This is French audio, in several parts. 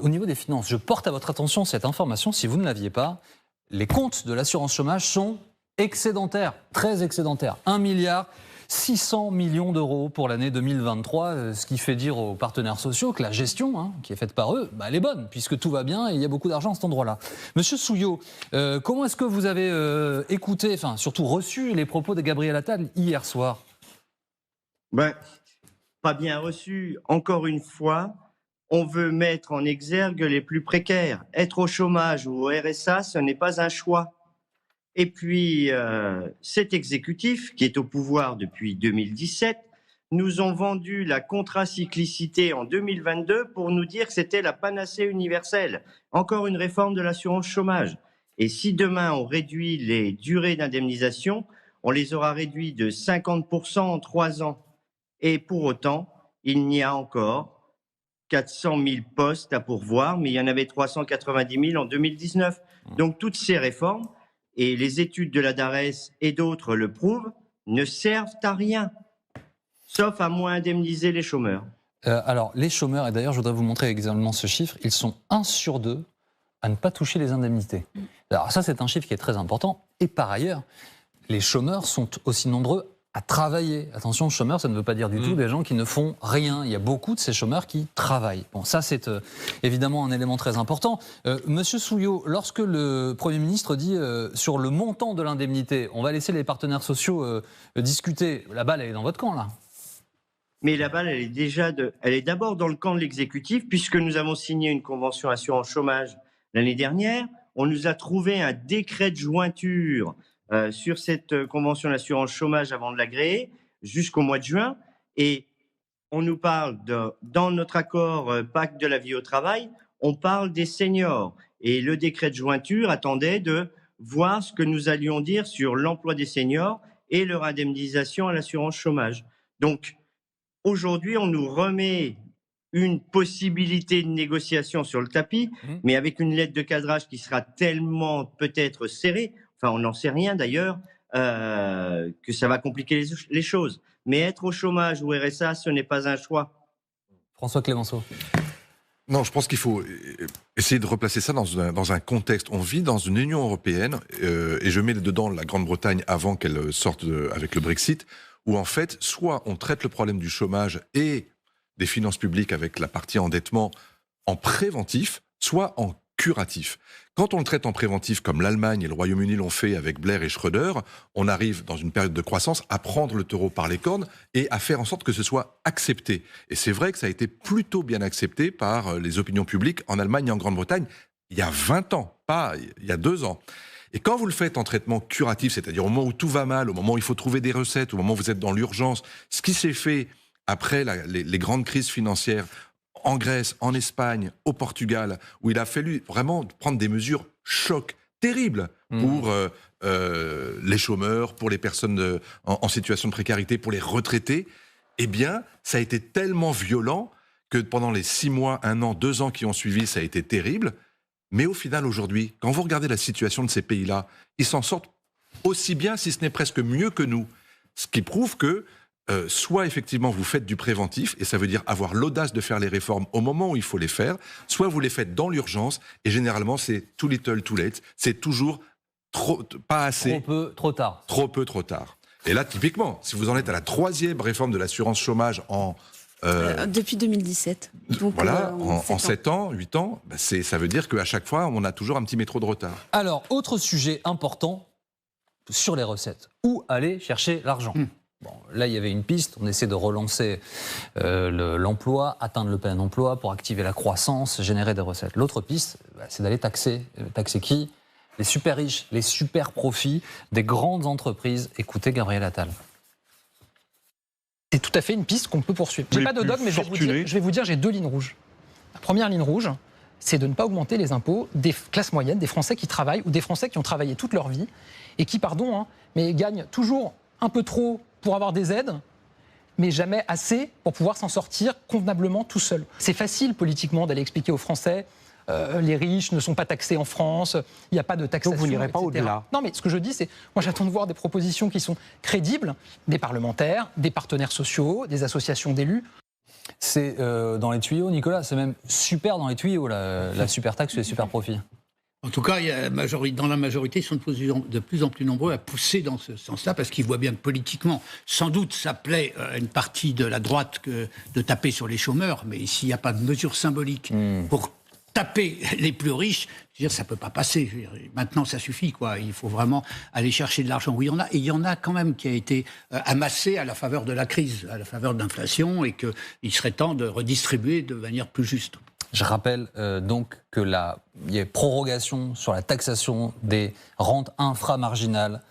au niveau des finances, je porte à votre attention cette information, si vous ne l'aviez pas, les comptes de l'assurance chômage sont excédentaires, très excédentaires. 1,6 milliard d'euros pour l'année 2023, ce qui fait dire aux partenaires sociaux que la gestion, qui est faite par eux, elle est bonne, puisque tout va bien et il y a beaucoup d'argent à cet endroit-là. Monsieur Souillot, comment est-ce que vous avez écouté, enfin surtout reçu les propos de Gabriel Attal hier soir ? Pas bien reçu. Encore une fois, on veut mettre en exergue les plus précaires. Être au chômage ou au RSA, ce n'est pas un choix. Et puis, cet exécutif, qui est au pouvoir depuis 2017, nous ont vendu la contracyclicité en 2022 pour nous dire que c'était la panacée universelle. Encore une réforme de l'assurance chômage. Et si demain on réduit les durées d'indemnisation, on les aura réduits de 50% en 3 ans. Et pour autant, il n'y a encore 400 000 postes à pourvoir, mais il y en avait 390 000 en 2019. Donc toutes ces réformes, et les études de la DARES et d'autres le prouvent, ne servent à rien, sauf à moins indemniser les chômeurs. Alors, les chômeurs, et d'ailleurs je voudrais vous montrer également ce chiffre, ils sont 1 sur 2 à ne pas toucher les indemnités. Alors ça, c'est un chiffre qui est très important. Et par ailleurs, les chômeurs sont aussi nombreux à travailler. Attention, chômeurs, ça ne veut pas dire du tout des gens qui ne font rien. Il y a beaucoup de ces chômeurs qui travaillent. Bon, ça, c'est évidemment un élément très important. Monsieur Souillot, lorsque le Premier ministre dit sur le montant de l'indemnité, on va laisser les partenaires sociaux discuter, la balle, elle est dans votre camp, là. Mais la balle, elle est d'abord dans le camp de l'exécutif, puisque nous avons signé une convention assurance chômage l'année dernière. On nous a trouvé un décret de jointure sur cette convention d'assurance chômage avant de l'agréer, jusqu'au mois de juin. Et on nous parle, dans notre accord pacte de la vie au travail, on parle des seniors. Et le décret de jointure attendait de voir ce que nous allions dire sur l'emploi des seniors et leur indemnisation à l'assurance chômage. Donc, aujourd'hui, on nous remet une possibilité de négociation sur le tapis, mais avec une lettre de cadrage qui sera tellement peut-être serrée, enfin on n'en sait rien d'ailleurs, que ça va compliquer les choses. Mais être au chômage ou RSA, ce n'est pas un choix. François Clémenceau. Non, je pense qu'il faut essayer de replacer ça dans un contexte. On vit dans une Union européenne, et je mets dedans la Grande-Bretagne avant qu'elle sorte avec le Brexit, où en fait, soit on traite le problème du chômage et des finances publiques avec la partie endettement en préventif, soit en curatif. Quand on le traite en préventif, comme l'Allemagne et le Royaume-Uni l'ont fait avec Blair et Schröder, on arrive dans une période de croissance à prendre le taureau par les cornes et à faire en sorte que ce soit accepté. Et c'est vrai que ça a été plutôt bien accepté par les opinions publiques en Allemagne et en Grande-Bretagne il y a 20 ans, pas il y a 2 ans. Et quand vous le faites en traitement curatif, c'est-à-dire au moment où tout va mal, au moment où il faut trouver des recettes, au moment où vous êtes dans l'urgence, ce qui s'est fait après les grandes crises financières en Grèce, en Espagne, au Portugal, où il a fallu vraiment prendre des mesures choc terribles pour les chômeurs, pour les personnes en situation de précarité, pour les retraités, eh bien, ça a été tellement violent que pendant les 6 mois, 1 an, 2 ans qui ont suivi, ça a été terrible. Mais au final, aujourd'hui, quand vous regardez la situation de ces pays-là, ils s'en sortent aussi bien, si ce n'est presque mieux que nous. Ce qui prouve que soit effectivement vous faites du préventif, et ça veut dire avoir l'audace de faire les réformes au moment où il faut les faire, soit vous les faites dans l'urgence, et généralement c'est too little, too late, c'est toujours pas assez. Trop peu, trop tard. Trop peu, trop tard. Et là, typiquement, si vous en êtes à la 3e réforme de l'assurance chômage depuis 2017. Donc, voilà, en 7 ans, 8 ans, ça veut dire qu'à chaque fois, on a toujours un petit métro de retard. Alors, autre sujet important sur les recettes. Où aller chercher l'argent ? Bon, là, il y avait une piste. On essaie de relancer l'emploi, atteindre le plein emploi pour activer la croissance, générer des recettes. L'autre piste, c'est d'aller taxer. Taxer qui ? Les super riches, les super profits des grandes entreprises. Écoutez Gabriel Attal. C'est tout à fait une piste qu'on peut poursuivre. J'ai pas de dogme, mais je vais vous dire, j'ai 2 lignes rouges. La première ligne rouge, c'est de ne pas augmenter les impôts des classes moyennes, des Français qui travaillent ou des Français qui ont travaillé toute leur vie et qui, mais gagnent toujours un peu trop pour avoir des aides, mais jamais assez pour pouvoir s'en sortir convenablement tout seul. C'est facile politiquement d'aller expliquer aux Français les riches ne sont pas taxés en France, il n'y a pas de taxation. Donc vous n'irez pas etc. au-delà. Non, mais ce que je dis, c'est, moi j'attends de voir des propositions qui sont crédibles, des parlementaires, des partenaires sociaux, des associations d'élus. C'est dans les tuyaux, Nicolas, c'est même super dans les tuyaux, la super taxe sur les super profits. En tout cas, dans la majorité, ils sont de plus en plus nombreux à pousser dans ce sens-là, parce qu'ils voient bien que politiquement, sans doute, ça plaît à une partie de la droite de taper sur les chômeurs, mais s'il n'y a pas de mesure symbolique pour taper les plus riches, je veux dire, ça ne peut pas passer. Je veux dire, maintenant, ça suffit, quoi. Il faut vraiment aller chercher de l'argent où il y en a. Et il y en a quand même qui a été amassé à la faveur de la crise, à la faveur de l'inflation, et qu'il serait temps de redistribuer de manière plus juste. Je rappelle donc qu'il y a prorogation sur la taxation des rentes inframarginales.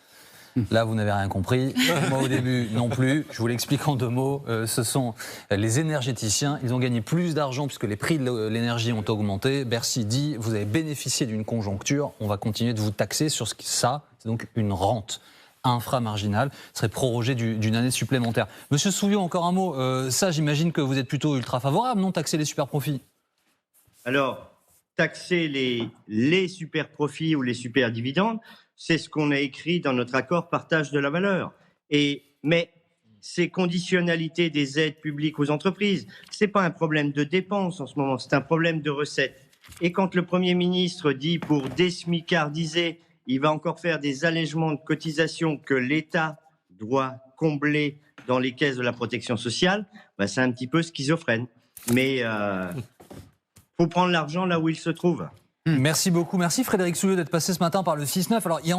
Là, vous n'avez rien compris. Moi, au début, non plus. Je vous l'explique en 2 mots. Ce sont les énergéticiens. Ils ont gagné plus d'argent puisque les prix de l'énergie ont augmenté. Bercy dit, vous avez bénéficié d'une conjoncture. On va continuer de vous taxer sur ça. C'est donc une rente inframarginale. Serait prorogée d'une année supplémentaire. Monsieur Souillot, encore un mot. Ça, j'imagine que vous êtes plutôt ultra favorable, non, taxer les super profits? Alors, taxer les super profits ou les super dividendes, c'est ce qu'on a écrit dans notre accord partage de la valeur. Mais ces conditionnalités des aides publiques aux entreprises, ce n'est pas un problème de dépenses en ce moment, c'est un problème de recettes. Et quand le Premier ministre dit pour désmicardiser, il va encore faire des allègements de cotisations que l'État doit combler dans les caisses de la protection sociale, c'est un petit peu schizophrène. Mais faut prendre l'argent là où il se trouve. Merci beaucoup. Merci Frédéric Souillot d'être passé ce matin par le 6-9. Alors, il y a